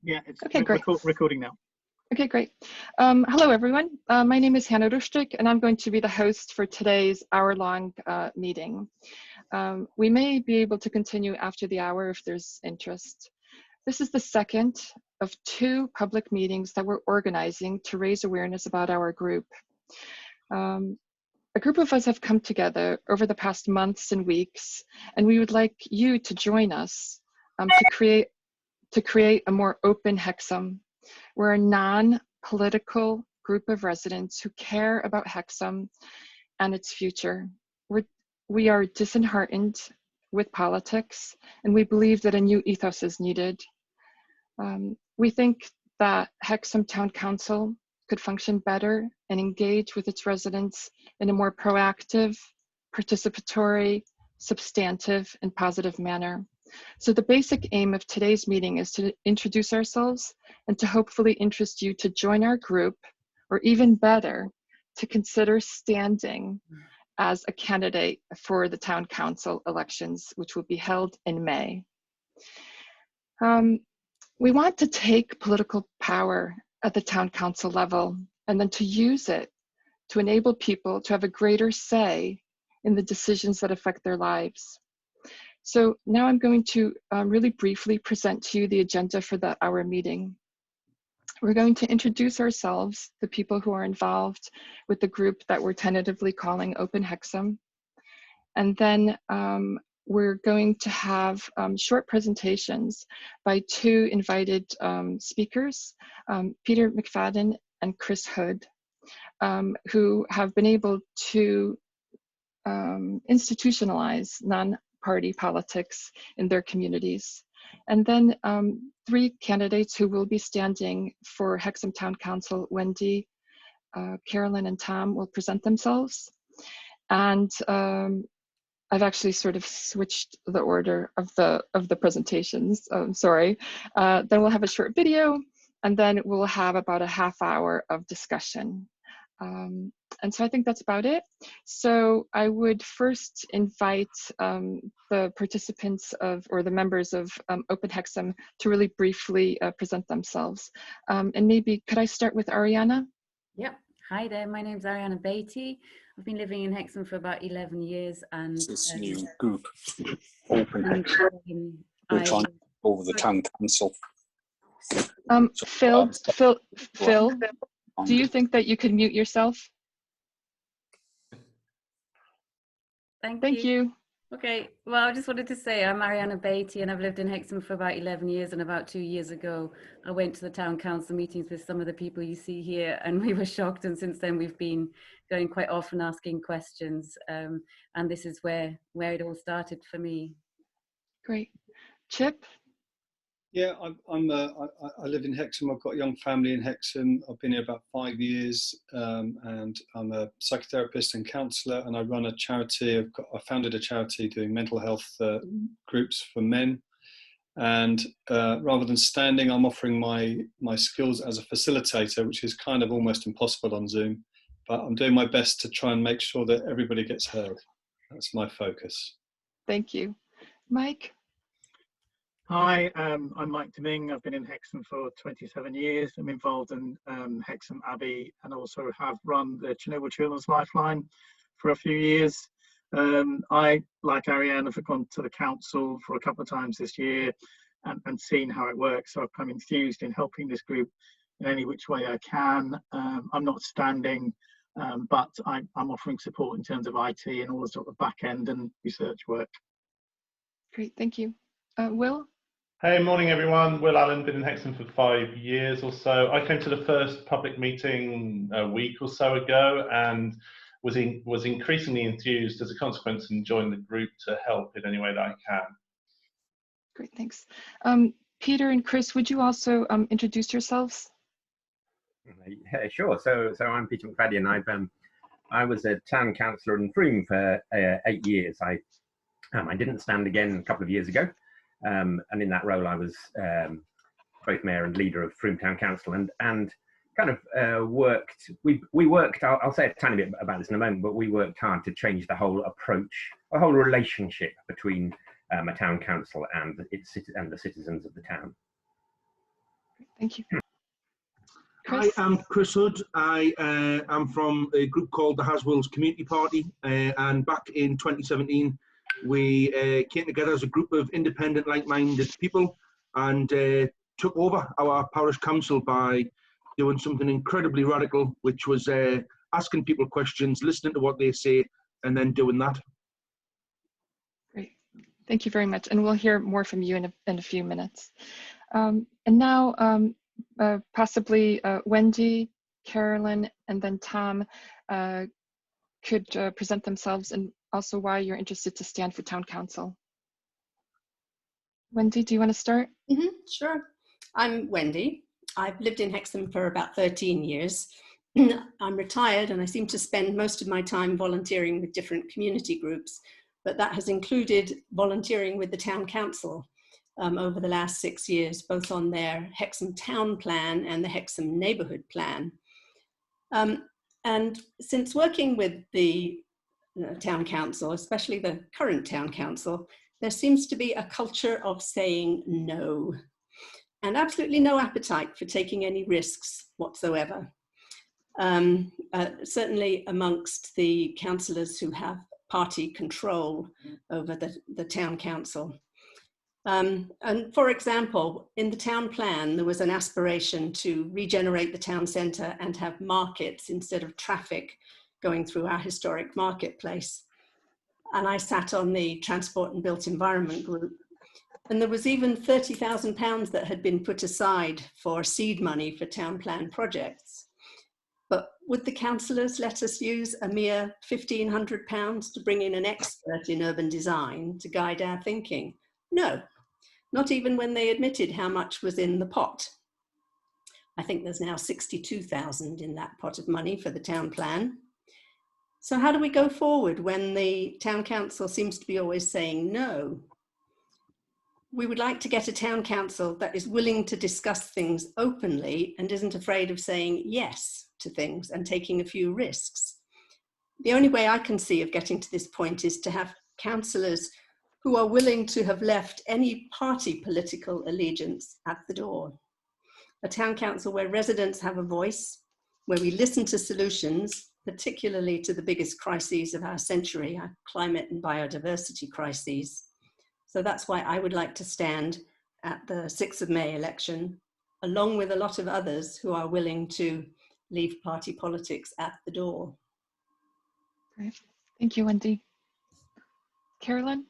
Yeah, it's okay, great. Recording now. Okay, great. Hello, everyone. My name is Hannah Rustig, and I'm going to be the host for today's hour-long meeting. We may be able to continue after the hour if there's interest. This is the second of 2 public meetings that we're organizing to raise awareness about our group. A group of us have come together over the past months and weeks, and we would like you to join us to create a more open Hexham. We're a non-political group of residents who care about Hexham and its future. We are disheartened with politics, and we believe that a new ethos is needed. We think that Hexham Town Council could function better and engage with its residents in a more proactive, participatory, substantive, and positive manner. So the basic aim of today's meeting is to introduce ourselves and to hopefully interest you to join our group, or even better, to consider standing as a candidate for the town council elections, which will be held in May. We want to take political power at the town council level and then to use it to enable people to have a greater say in the decisions that affect their lives. So now I'm going to really briefly present to you the agenda for our meeting. We're going to introduce ourselves, the people who are involved with the group that we're tentatively calling OpenHexham. And then we're going to have short presentations by 2 invited speakers, Peter McFadden and Chris Hood, who have been able to institutionalize non-party politics in their communities. And then 3 candidates who will be standing for Hexham Town Council, Wendy, Carolyn, and Tom, will present themselves. And I've actually sort of switched the order of the presentations. Sorry. Then we'll have a short video, and then we'll have about a half hour of discussion. And so I think that's about it. So I would first invite the participants or the members of OpenHexham to really briefly present themselves. And maybe could I start with Ariana? Yep. Hi there, my name's Ariana Beatty. I've been living in Hexham for about 11 years, and this new group, OpenHexham, we're trying to take over the town council. Phil, do you think that you could mute yourself? Thank you. Okay, well, I just wanted to say I'm Ariana Beatty, and I've lived in Hexham for about 11 years, and about 2 years ago I went to the town council meetings with some of the people you see here, and we were shocked, and since then we've been going quite often asking questions, and this is where it all started for me. Great. Chip? Yeah, I live in Hexham. I've got a young family in Hexham. I've been here about 5 years, and I'm a psychotherapist and counsellor, and I run a charity. I founded a charity doing mental health groups for men. And rather than standing, I'm offering my skills as a facilitator, which is kind of almost impossible on Zoom. But I'm doing my best to try and make sure that everybody gets heard. That's my focus. Thank you. Mike? Hi, I'm Mike Deming. I've been in Hexham for 27 years. I'm involved in Hexham Abbey, and also have run the Chernobyl Children's Lifeline for a few years. I, like Ariane, have gone to the council for a couple of times this year and seen how it works. So I've come enthused in helping this group in any which way I can. I'm not standing, but I'm offering support in terms of IT and all the sort of back end and research work. Great, thank you. Will? Hey, morning everyone. Will Allen, been in Hexham for 5 years or so. I came to the first public meeting a week or so ago and was increasingly enthused as a consequence and joined the group to help in any way that I can. Great, thanks. Peter and Chris, would you also introduce yourselves? Yeah, sure. So I'm Peter McFadden. I was a town councillor in Frome for 8 years. I didn't stand again a couple of years ago. And in that role, I was both mayor and leader of Frome Town Council, and kind of worked. We worked. I'll say a tiny bit about this in a moment, but we worked hard to change the whole approach, the whole relationship between a town council and the citizens of the town. Thank you. Hi, Chris? I'm Chris Hood. I am from a group called the Haswells Community Party, and back in 2017 we came together as a group of independent, like-minded people and took over our parish council by doing something incredibly radical, which was asking people questions, listening to what they say, and then doing that. Great. Thank you very much. And we'll hear more from you in a few minutes. And now, possibly Wendy, Carolyn, and then Tom could present themselves and also why you're interested to stand for town council. Wendy, do you want to start? Sure. I'm Wendy. I've lived in Hexham for about 13 years. I'm retired and I seem to spend most of my time volunteering with different community groups, but that has included volunteering with the town council over the last 6 years, both on their Hexham town plan and the Hexham neighbourhood plan. And since working with the town council, especially the current town council, there seems to be a culture of saying no and absolutely no appetite for taking any risks whatsoever. Certainly amongst the councillors who have party control over the town council. And for example, in the town plan, there was an aspiration to regenerate the town centre and have markets instead of traffic going through our historic marketplace. And I sat on the Transport and Built Environment group. And there was even £30,000 that had been put aside for seed money for town plan projects. But would the councillors let us use a mere £1,500 to bring in an expert in urban design to guide our thinking? No, not even when they admitted how much was in the pot. I think there's now 62,000 in that pot of money for the town plan. So how do we go forward when the town council seems to be always saying no? We would like to get a town council that is willing to discuss things openly and isn't afraid of saying yes to things and taking a few risks. The only way I can see of getting to this point is to have councillors who are willing to have left any party political allegiance at the door. A town council where residents have a voice, where we listen to solutions, particularly to the biggest crises of our century, our climate and biodiversity crises. So that's why I would like to stand at the 6th of May election, along with a lot of others who are willing to leave party politics at the door. Great. Thank you, Wendy. Carolyn?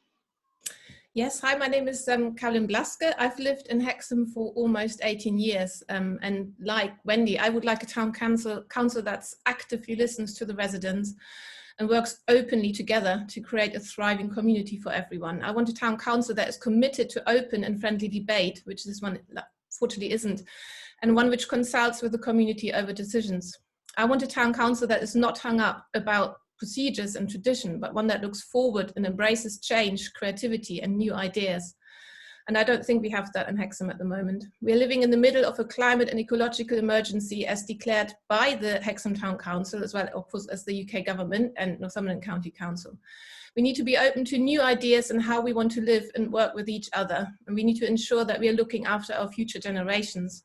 Yes, hi, my name is Carolyn Blaske. I've lived in Hexham for almost 18 years. And like Wendy, I would like a town council that's actively listens to the residents and works openly together to create a thriving community for everyone. I want a town council that is committed to open and friendly debate, which this one fortunately isn't, and one which consults with the community over decisions. I want a town council that is not hung up about procedures and tradition, but one that looks forward and embraces change, creativity, and new ideas. And I don't think we have that in Hexham at the moment. We're living in the middle of a climate and ecological emergency as declared by the Hexham Town Council, as well of course as the UK government and Northumberland County Council. We need to be open to new ideas and how we want to live and work with each other. And we need to ensure that we are looking after our future generations.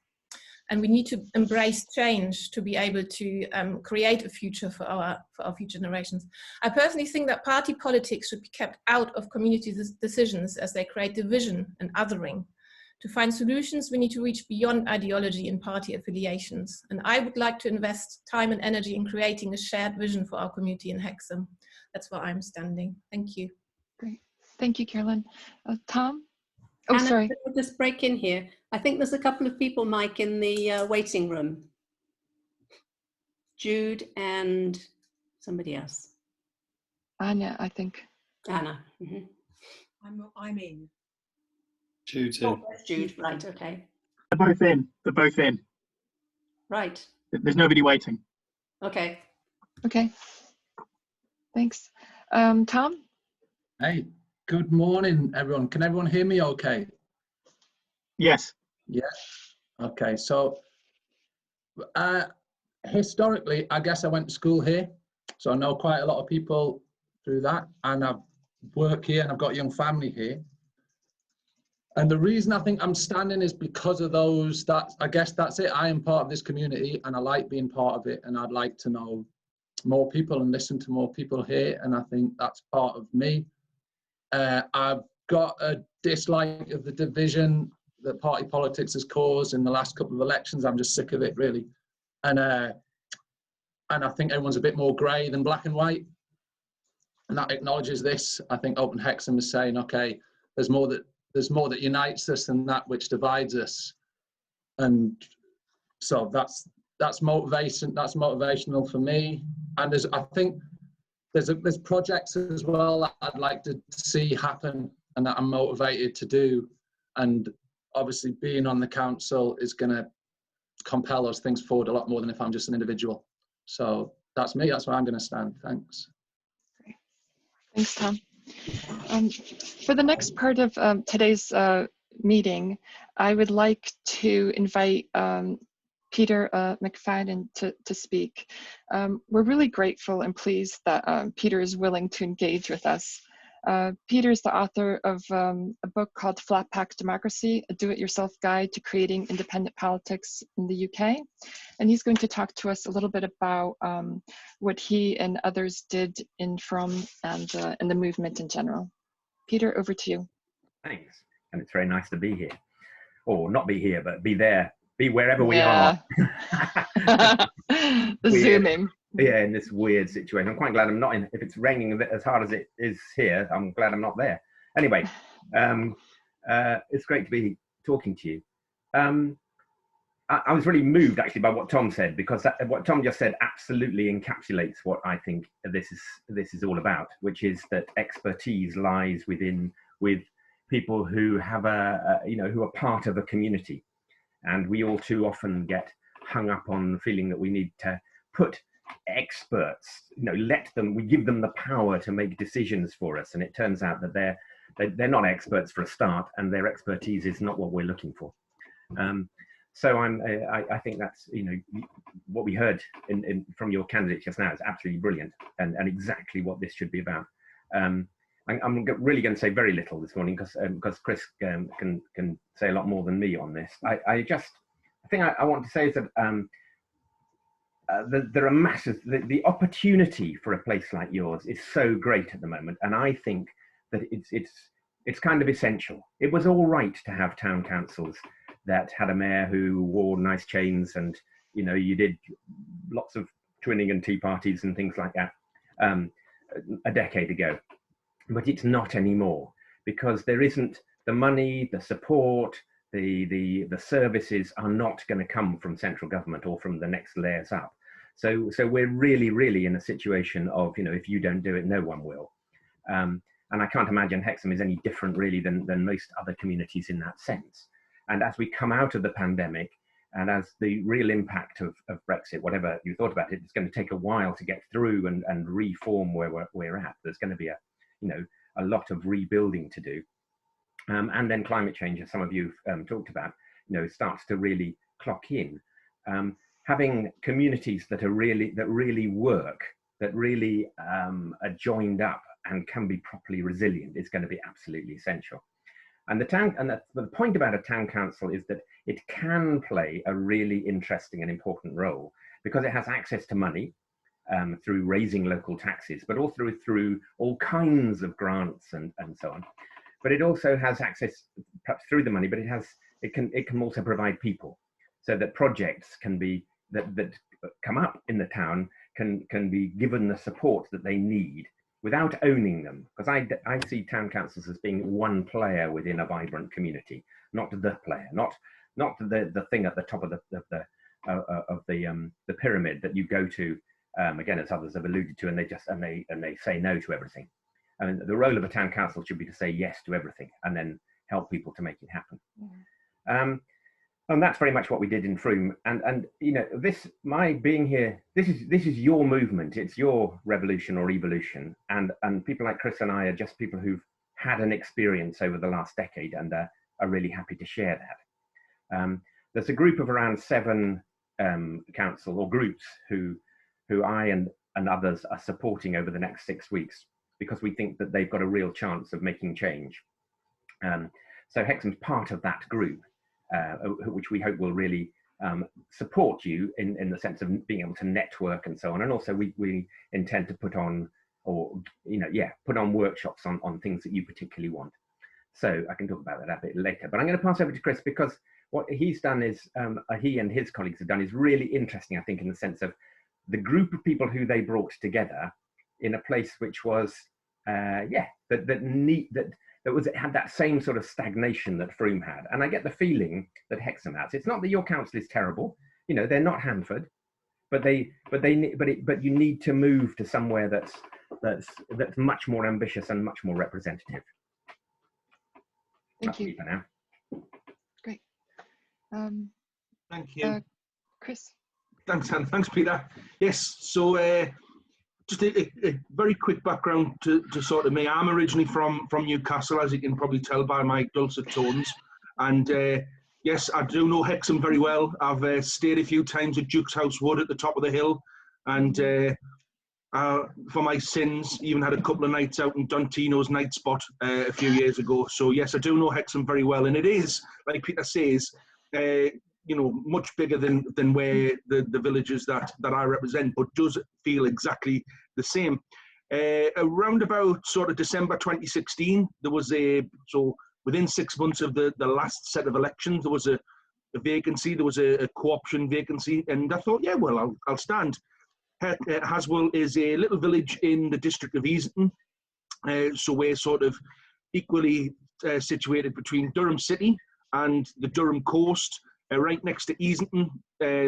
And we need to embrace change to be able to create a future for our future generations. I personally think that party politics should be kept out of community decisions as they create division and othering. To find solutions, we need to reach beyond ideology and party affiliations. And I would like to invest time and energy in creating a shared vision for our community in Hexham. That's where I'm standing. Thank you. Great. Thank you, Carolyn. Tom? Oh, Anna, sorry. I'll just break in here. I think there's a couple of people, Mike, in the waiting room. Jude and somebody else. Anya, I think. Anna. I'm in. Jude's Oh, in. that's Jude, right, okay. They're both in. They're both in. Right. There's nobody waiting. Okay. Okay. Thanks. Tom? Hey, good morning, everyone. Can everyone hear me okay? Yes. Yeah. Okay, so historically, I guess I went to school here, so I know quite a lot of people through that, and I've worked here and I've got a young family here. And the reason I think I'm standing is because of those, I guess that's it. I am part of this community and I like being part of it, and I'd like to know more people and listen to more people here, and I think that's part of me. I've got a dislike of the division that party politics has caused in the last couple of elections. I'm just sick of it, really. And I think everyone's a bit more grey than black and white, and that acknowledges this. I think OpenHexham is saying, okay, there's more that unites us than that which divides us, and so that's motivation. That's motivational for me. And I think there's projects as well that I'd like to see happen and that I'm motivated to do. And obviously, being on the council is going to compel those things forward a lot more than if I'm just an individual. So that's me. That's where I'm going to stand. Thanks. Great. Thanks, Tom. For the next part of today's meeting, I would like to invite Peter McFadden to speak. We're really grateful and pleased that Peter is willing to engage with us. Peter is the author of a book called Flat Pack Democracy, a do-it-yourself guide to creating independent politics in the UK. And he's going to talk to us a little bit about what he and others did in Frome and the movement in general. Peter, over to you. Thanks. And it's very nice to be here. Or not be here, but be there. Be wherever we are. The Zooming. Yeah, in this weird situation. I'm quite glad I'm not in. If it's raining as hard as it is here, I'm glad I'm not there. Anyway, it's great to be talking to you. I was really moved actually by what Tom said, because what Tom just said absolutely encapsulates what I think this is all about, which is that expertise lies with people who have who are part of a community. And we all too often get hung up on the feeling that we need to put experts, we give them the power to make decisions for us. And it turns out that they're not experts for a start, and their expertise is not what we're looking for. So I think that's, what we heard from your candidate just now is absolutely brilliant, and exactly what this should be about. I'm really going to say very little this morning because Chris can say a lot more than me on this. I think I want to say is that there are masses. The opportunity for a place like yours is so great at the moment, and I think that it's kind of essential. It was all right to have town councils that had a mayor who wore nice chains, and you did lots of twinning and tea parties and things like that a decade ago. But it's not anymore, because there isn't the money, the support, the services are not going to come from central government or from the next layers up. So we're really in a situation of, if you don't do it, no one will. And I can't imagine Hexham is any different really than most other communities in that sense. And as we come out of the pandemic, and as the real impact of Brexit, whatever you thought about it, it's going to take a while to get through and reform where we're at. There's going to be a lot of rebuilding to do. And then climate change, as some of you talked about, starts to really clock in. Having communities that really work, that really are joined up and can be properly resilient is going to be absolutely essential. And the point about a town council is that it can play a really interesting and important role, because it has access to money through raising local taxes, but also through all kinds of grants and so on. But it also has access, perhaps through the money, but it can also provide people, so that projects can be that come up in the town can be given the support that they need without owning them. Because I see town councils as being one player within a vibrant community, not the player, not the thing at the top of the pyramid that you go to, again, as others have alluded to, and they say no to everything. I mean, the role of a town council should be to say yes to everything and then help people to make it happen. Yeah. And that's very much what we did in Frome. And my being here, this is your movement. It's your revolution or evolution. And people like Chris and I are just people who've had an experience over the last decade and are really happy to share that. There's a group of around 7 council or groups who I and others are supporting over the next 6 weeks, because we think that they've got a real chance of making change. So Hexham's part of that group, which we hope will really support you in the sense of being able to network and so on. And also we intend to put on, or put on workshops on things that you particularly want. So I can talk about that a bit later, but I'm going to pass over to Chris, because what he's done is, he and his colleagues have done is really interesting, I think, in the sense of the group of people who they brought together in a place which was, had that same sort of stagnation that Frome had. And I get the feeling that Hexham has. It's not that your council is terrible, you know, they're not Hanford, but you need to move to somewhere that's much more ambitious and much more representative. Thank you. For now. Great. Thank you. Chris. Thanks, Anne. Thanks, Peter. Yes, so just a very quick background to sort of me. I'm originally from Newcastle, as you can probably tell by my dulcet tones. And yes, I do know Hexham very well. I've stayed a few times at Duke's House Wood at the top of the hill. And for my sins, even had a couple of nights out in Dontino's night spot a few years ago. So yes, I do know Hexham very well, and it is, like Peter says, you know, much bigger than where the villages that I represent, but does feel exactly the same. Around about sort of December 2016, there was so within 6 months of the last set of elections, there was a vacancy, there was a co-option vacancy, and I thought, yeah, well, I'll stand. Haswell is a little village in the district of Easington, so we're sort of equally situated between Durham City and the Durham coast, right next to Easington.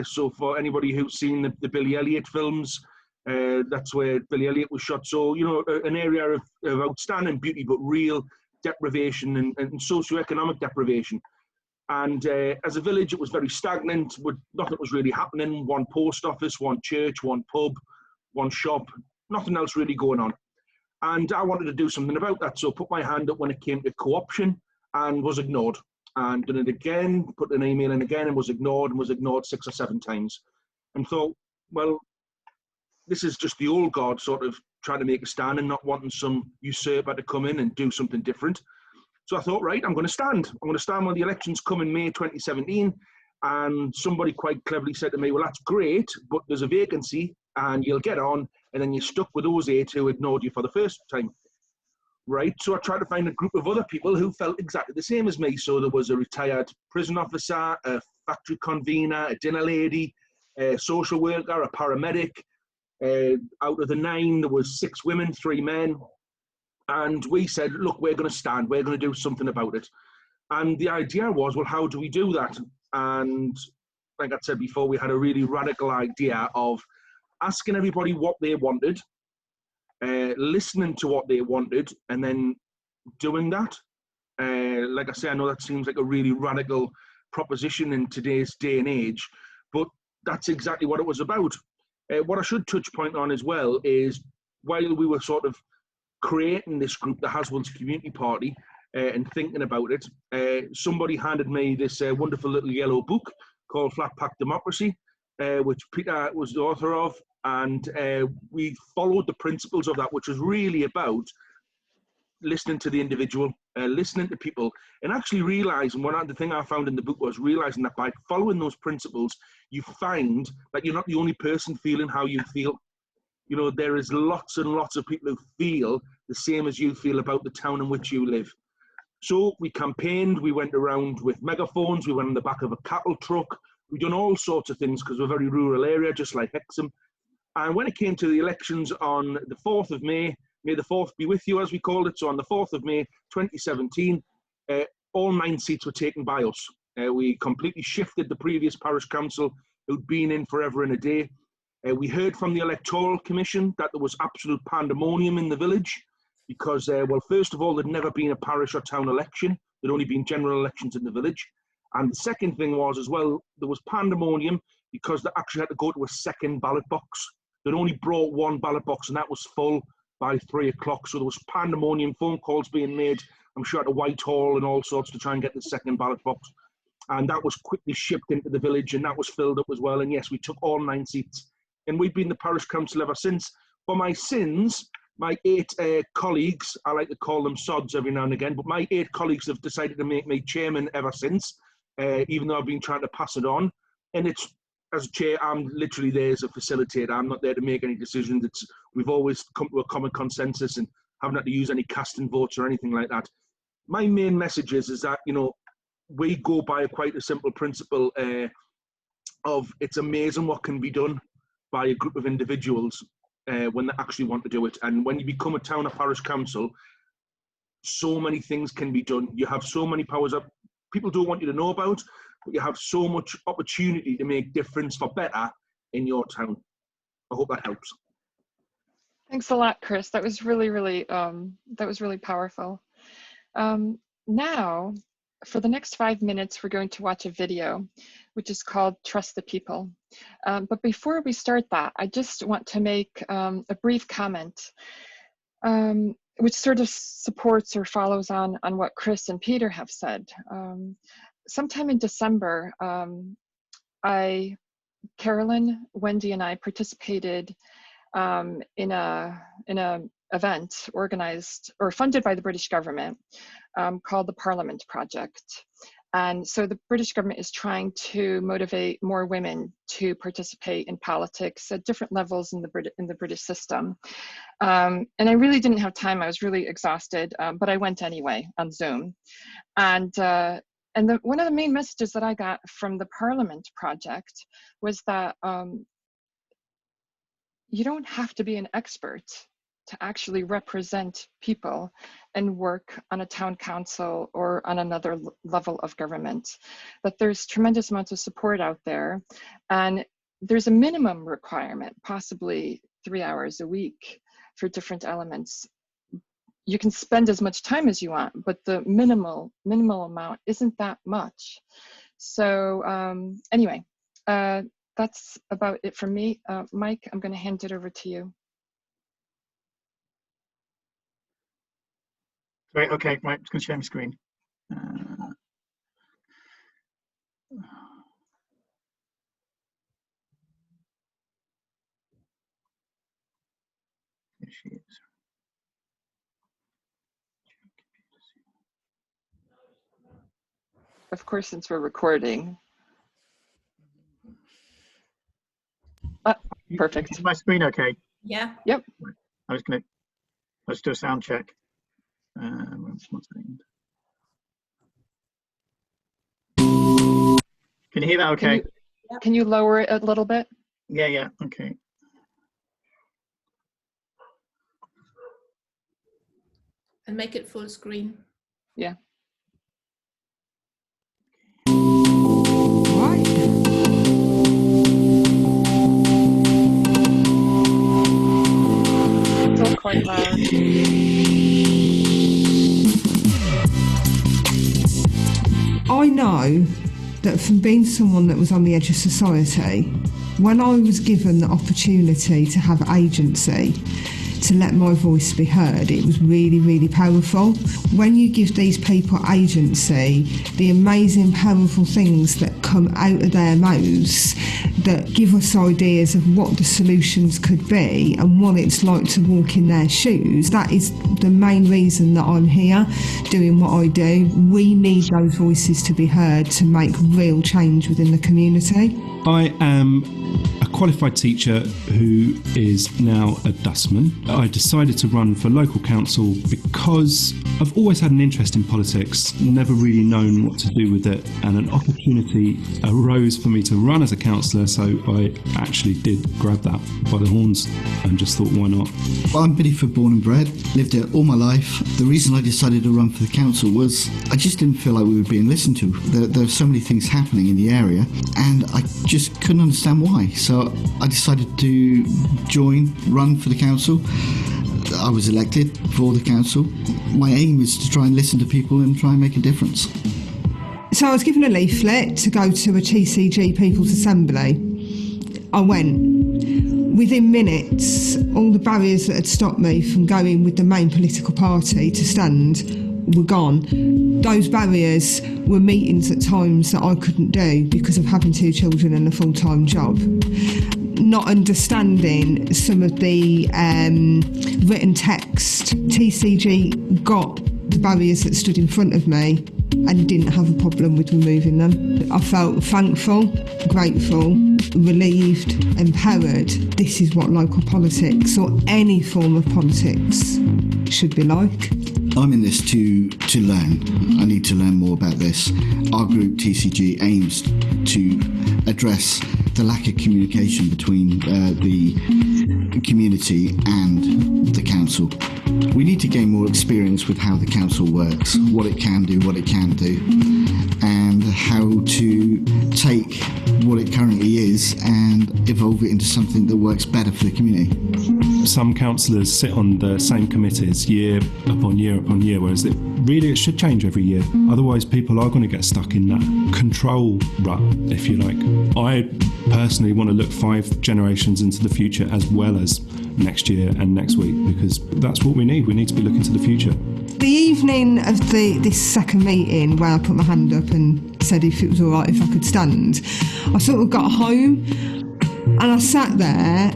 So for anybody who's seen the Billy Elliot films, that's where Billy Elliot was shot. So, you know, an area of outstanding beauty, but real deprivation and socio-economic deprivation. And as a village, it was very stagnant. Nothing was really happening. One post office, one church, one pub, one shop, nothing else really going on. And I wanted to do something about that. So I put my hand up when it came to co-option and was ignored. And did it again, put an email in again and was ignored 6 or 7 times. And thought, well, this is just the old guard sort of trying to make a stand and not wanting some usurper to come in and do something different. So I thought, right, I'm going to stand. I'm going to stand when the elections come in May 2017. And somebody quite cleverly said to me, well, that's great, but there's a vacancy and you'll get on. And then you're stuck with those 8 who ignored you for the first time. Right, so I tried to find a group of other people who felt exactly the same as me. So there was a retired prison officer, a factory convener, a dinner lady, a social worker, a paramedic. Out of the 9, there was 6 women, 3 men. And we said, look, we're going to stand. We're going to do something about it. And the idea was, well, how do we do that? And like I said before, we had a really radical idea of asking everybody what they wanted, listening to what they wanted, and then doing that. Like I say, I know that seems like a really radical proposition in today's day and age, but that's exactly what it was about. What I should touch point on as well is, while we were sort of creating this group, the Haswell's Community Party, and thinking about it, somebody handed me this wonderful little yellow book called Flat Pack Democracy, which Peter was the author of, and we followed the principles of that, which was really about listening to the individual, listening to people, and actually realizing, the thing I found in the book was realizing that by following those principles, you find that you're not the only person feeling how you feel. You know, there is lots and lots of people who feel the same as you feel about the town in which you live. So we campaigned, we went around with megaphones, we went on the back of a cattle truck, we've done all sorts of things because we're a very rural area, just like Hexham. And when it came to the elections on the 4th of May, may the 4th be with you, as we called it, so on the 4th of May 2017, all 9 seats were taken by us. We completely shifted the previous parish council who'd been in forever and a day. We heard from the Electoral Commission that there was absolute pandemonium in the village because, well, first of all, there'd never been a parish or town election. There'd only been general elections in the village. And the second thing was, as well, there was pandemonium because they actually had to go to a second ballot box. They'd only brought 1 ballot box, and that was full by 3 o'clock. So there was pandemonium, phone calls being made, I'm sure, at Whitehall and all sorts to try and get the second ballot box. And that was quickly shipped into the village, and that was filled up as well. And yes, we took all 9 seats. And we've been the parish council ever since. For my sins, my 8 colleagues, I like to call them sods every now and again, but my 8 colleagues have decided to make me chairman ever since, even though I've been trying to pass it on. And it's, as chair, I'm literally there as a facilitator. I'm not there to make any decisions. We've always come to a common consensus and haven't had to use any casting votes or anything like that. My main message is that, you know, we go by quite a simple principle of it's amazing what can be done by a group of individuals when they actually want to do it. And when you become a town or parish council, so many things can be done. You have so many powers that people don't want you to know about, but you have so much opportunity to make difference for better in your town. I hope that helps. Thanks a lot, Chris. That was really, really, powerful. Now, for the next 5 minutes, we're going to watch a video, which is called Trust the People. But before we start that, I just want to make a brief comment, which sort of supports or follows on what Chris and Peter have said. Sometime in December, Carolyn, Wendy, and I participated in a event organized or funded by the British government called the Parliament Project. And so the British government is trying to motivate more women to participate in politics at different levels in the British system. And I really didn't have time. I was really exhausted, but I went anyway on Zoom. And one of the main messages that I got from the Parliament Project was that you don't have to be an expert to actually represent people and work on a town council or on another level of government. That there's tremendous amounts of support out there, and there's a minimum requirement, possibly 3 hours a week for different elements. You can spend as much time as you want, but the minimal amount isn't that much. So anyway, that's about it from me. Mike, I'm going to hand it over to you. Great, okay, right, I'm just going to share my screen. Here she is. Of course, since we're recording. Perfect. Is my screen okay? Yeah. Yep. Let's do a sound check. One second. Can you hear that okay? Can you lower it a little bit? Yeah, okay. And make it full screen. Yeah. Still quite loud. I know that from being someone that was on the edge of society, when I was given the opportunity to have agency, to let my voice be heard, it was really, really powerful. When you give these people agency, the amazing, powerful things that come out of their mouths that give us ideas of what the solutions could be and what it's like to walk in their shoes, that is the main reason that I'm here doing what I do. We need those voices to be heard to make real change within the community. I am a qualified teacher who is now a dustman. I decided to run for local council because I've always had an interest in politics, never really known what to do with it, and an opportunity arose for me to run as a councillor, so I actually did grab that by the horns and just thought, why not? Well, I'm Bideford born and bred, lived here all my life. The reason I decided to run for the council was I just didn't feel like we were being listened to. There were so many things happening in the area and I just couldn't understand why. So I decided to run for the council. I was elected for the council. My aim is to try and listen to people and try and make a difference. So I was given a leaflet to go to a TCG People's Assembly. I went. Within minutes, all the barriers that had stopped me from going with the main political party to stand were gone. Those barriers were meetings at times that I couldn't do because of having 2 children and a full-time job. not understanding some of the written text. TCG got the barriers that stood in front of me and didn't have a problem with removing them. I felt thankful, grateful, relieved, empowered. This is what local politics or any form of politics should be like. I'm in this to learn. I need to learn more about this. Our group, TCG, aims to address the lack of communication between the community and the council. We need to gain more experience with how the council works, what it can do, what it can't do, and how to take what it currently is and evolve it into something that works better for the community. Some councillors sit on the same committees year upon year upon year, whereas it should change every year. Otherwise, people are going to get stuck in that control rut, if you like. I personally want to look 5 generations into the future as well as next year and next week, because that's what we need. We need to be looking to the future. The evening of this second meeting where I put my hand up and said if it was all right if I could stand, I sort of got home and I sat there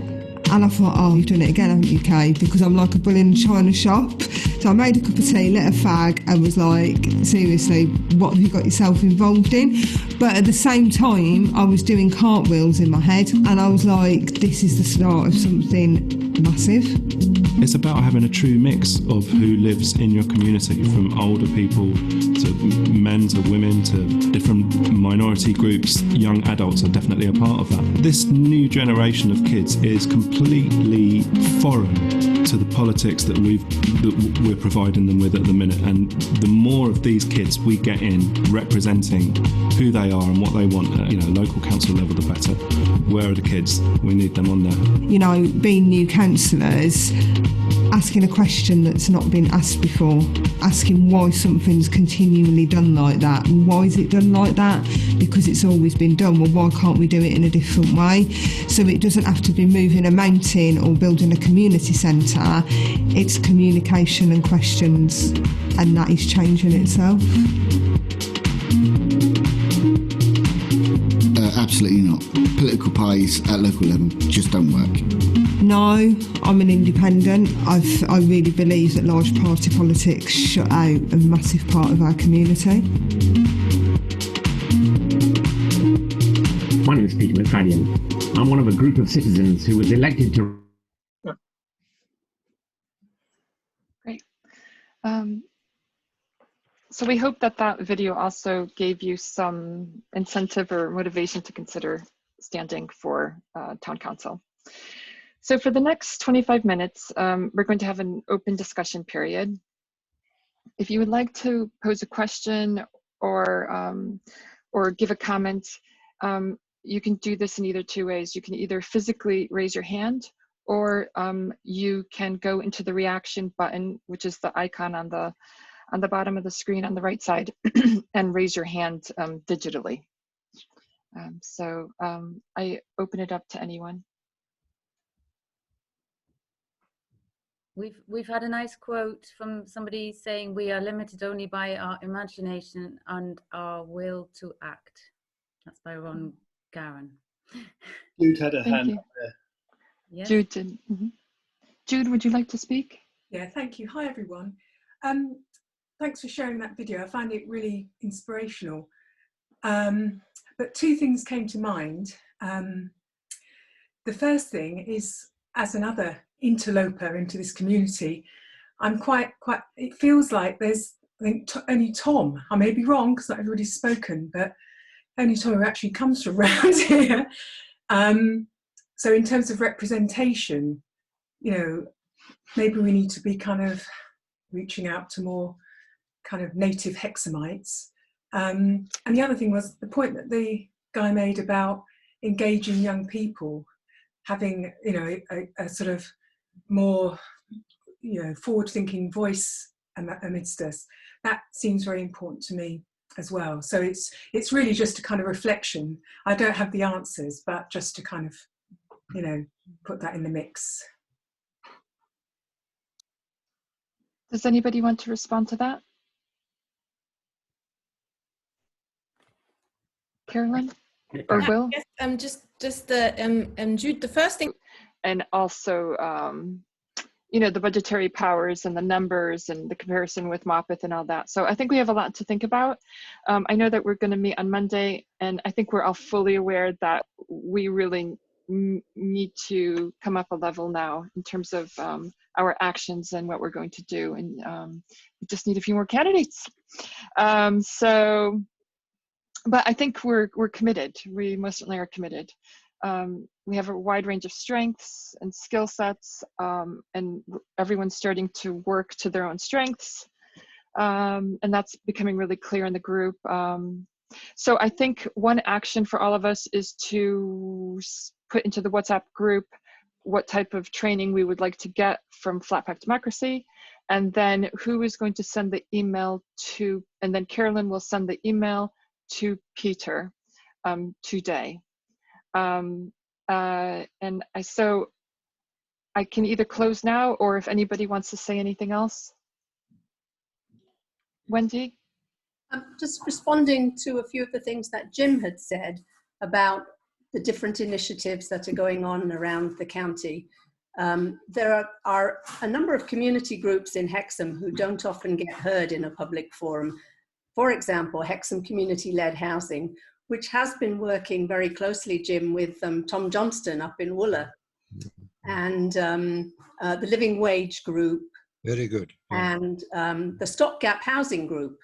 and I thought, oh, you've done it again, haven't you, Kay? Because I'm like a bull in a china shop. So I made a cup of tea, lit a fag, and was like, seriously, what have you got yourself involved in? But at the same time, I was doing cartwheels in my head, and I was like, this is the start of something massive. It's about having a true mix of who lives in your community, from older people to men to women to different minority groups. Young adults are definitely a part of that. This new generation of kids is completely foreign to the politics that we're providing them with at the minute, and the more of these kids we get in representing who they are and what they want at local council level, the better. Where are the kids? We need them on there. Being new councillors, asking a question that's not been asked before, asking why something's continually done like that. Why is it done like that? Because it's always been done. Well, why can't we do it in a different way? So it doesn't have to be moving a mountain or building a community centre. It's communication and questions, and that is changing itself. Absolutely not. Political parties at local level just don't work. No, I'm an independent. I really believe that large party politics shut out a massive part of our community. My name is Peter McFadden. I'm one of a group of citizens who was elected to... Great. So we hope that video also gave you some incentive or motivation to consider standing for town council. So for the next 25 minutes, we're going to have an open discussion period. If you would like to pose a question or give a comment, you can do this in either 2 ways. You can either physically raise your hand, or you can go into the reaction button, which is the icon on the bottom of the screen on the right side, and raise your hand digitally. I open it up to anyone. We've had a nice quote from somebody saying we are limited only by our imagination and our will to act. That's by Ron Garan. Jude had a hand up there. Yes. Jude did. Mm-hmm. Jude, would you like to speak? Yeah, thank you. Hi, everyone. Thanks for sharing that video. I find it really inspirational. But 2 things came to mind. The first thing is, as another interloper into this community, I'm quite, it feels like there's, I think, only Tom, I may be wrong because not everybody's spoken, but only Tom who actually comes from around here. So in terms of representation, maybe we need to be kind of reaching out to more kind of native Hexhamites. And the other thing was the point that the guy made about engaging young people, having a sort of more forward-thinking voice amidst us. That seems very important to me as well. So it's really just a kind of reflection. I don't have the answers, but just to kind of put that in the mix. Does anybody want to respond to that? Carolyn? Or Will? Yes, just the Jude, the first thing. And also, you know, the budgetary powers and the numbers and the comparison with Moppet and all that. So I think we have a lot to think about. I know that we're going to meet on Monday, and I think we're all fully aware that we really need to come up a level now in terms of our actions and what we're going to do. And we just need a few more candidates. But I think we're committed. We most certainly are committed. We have a wide range of strengths and skill sets, and everyone's starting to work to their own strengths. And that's becoming really clear in the group. So I think one action for all of us is to put into the WhatsApp group what type of training we would like to get from Flatpack Democracy, and then who is going to send the email to, and then Carolyn will send the email to Peter today. So I can either close now, or if anybody wants to say anything else. Wendy? Just responding to a few of the things that Jim had said about the different initiatives that are going on around the county. There are a number of community groups in Hexham who don't often get heard in a public forum. For example, Hexham Community-Led Housing, which has been working very closely, Jim, with Tom Johnston up in Wooler, and the Living Wage Group. Very good. Yeah. And the Stopgap Housing Group,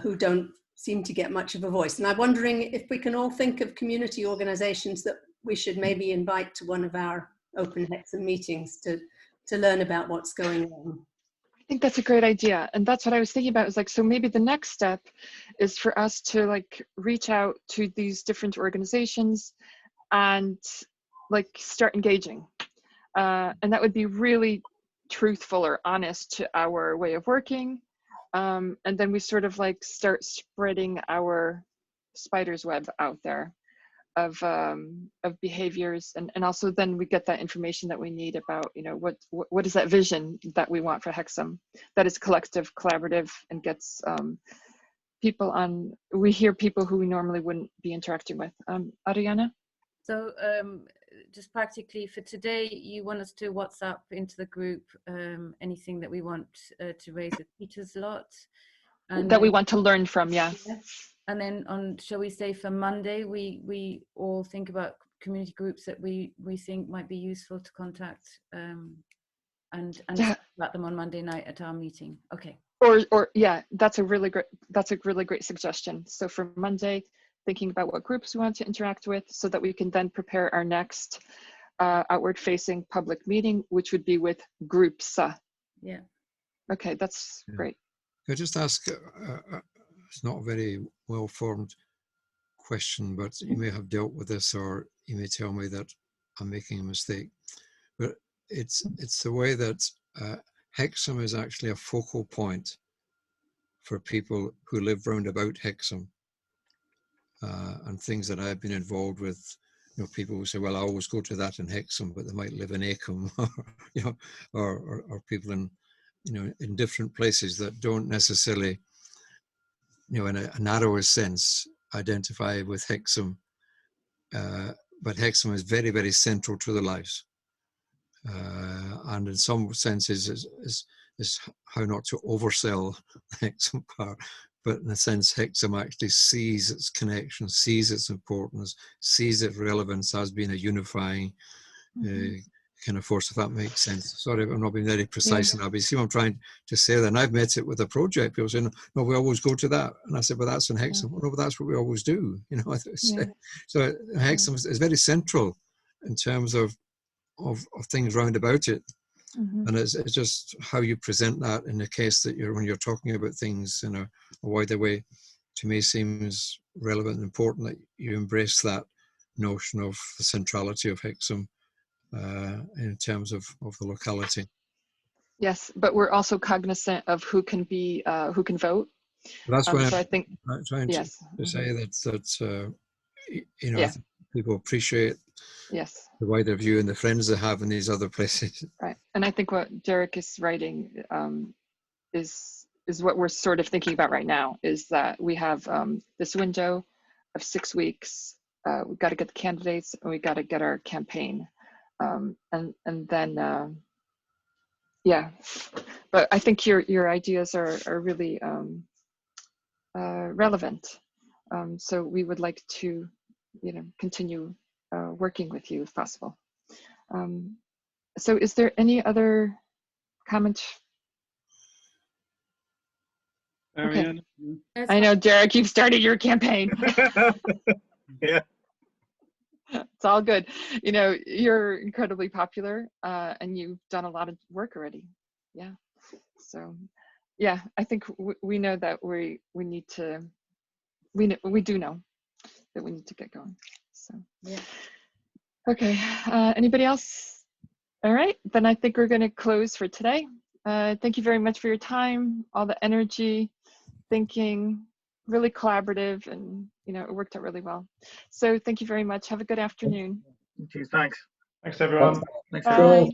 who don't seem to get much of a voice. And I'm wondering if we can all think of community organisations that we should maybe invite to one of our Open Hexham meetings to learn about what's going on. I think that's a great idea. And that's what I was thinking about, is like, so maybe the next step is for us to like reach out to these different organizations and like start engaging. And that would be really truthful or honest to our way of working. And then we sort of like start spreading our spider's web out there of behaviors, and also then we get that information that we need about, you know, what is that vision that we want for Hexham that is collective, collaborative, and gets people on. We hear people who we normally wouldn't be interacting with. Ariana? So just practically for today, you want us to WhatsApp into the group anything that we want to raise with Peter's lot, and that we want to learn from. Yes. And then on, shall we say for Monday, we all think about community groups that we think might be useful to contact, and talk about them on Monday night at our meeting. Okay. Or yeah, that's a really great suggestion. So for Monday, thinking about what groups we want to interact with, so that we can then prepare our next outward-facing public meeting, which would be with groups. Yeah. Okay, that's great. Could I just ask? It's not a very well-formed question, but you may have dealt with this, or you may tell me that I'm making a mistake. But it's the way that Hexham is actually a focal point for people who live round about Hexham, and things that I've been involved with. You know, people who say, "Well, I always go to that in Hexham," but they might live in Acomb, or, you know, or people in, you know, in different places that don't necessarily, you know, in a narrower sense, identify with Hexham, but Hexham is very, very central to their lives, and in some senses is how not to oversell the Hexham part, but in a sense, Hexham actually sees its connection, sees its importance, sees its relevance as being a unifying kind of force, if that makes sense. Sorry, I'm not being very precise in that, but you see what I'm trying to say there. And I've met it with a project. People saying, "No, we always go to that." And I said, "Well, that's in Hexham." "No, but that's what we always do." You know, so Hexham is very central in terms of things round about it. And it's just how you present that in the case that when you're talking about things in a wider way, to me seems relevant and important that you embrace that notion of the centrality of Hexham in terms of the locality. Yes, but we're also cognizant of who can vote. That's why so I think I'm trying to say that you know, I think people appreciate the wider view and the friends they have in these other places. Right, and I think what Derek is writing is what we're sort of thinking about right now, is that we have this window of 6 weeks. We've got to get the candidates, and we got to get our campaign, and then yeah. But I think your ideas are really relevant. So we would like to, continue working with you if possible. So is there any other comment? Okay. I know, Derek, you've started your campaign. Yeah. It's all good. You're incredibly popular, and you've done a lot of work already. Yeah. So, yeah, I think we know that we need to. We do know that we need to get going. So. Yeah. Okay. Anybody else? All right. Then I think we're going to close for today. Thank you very much for your time, all the energy, thinking, really collaborative, and it worked out really well. So thank you very much. Have a good afternoon. Thanks. Thanks everyone. Bye.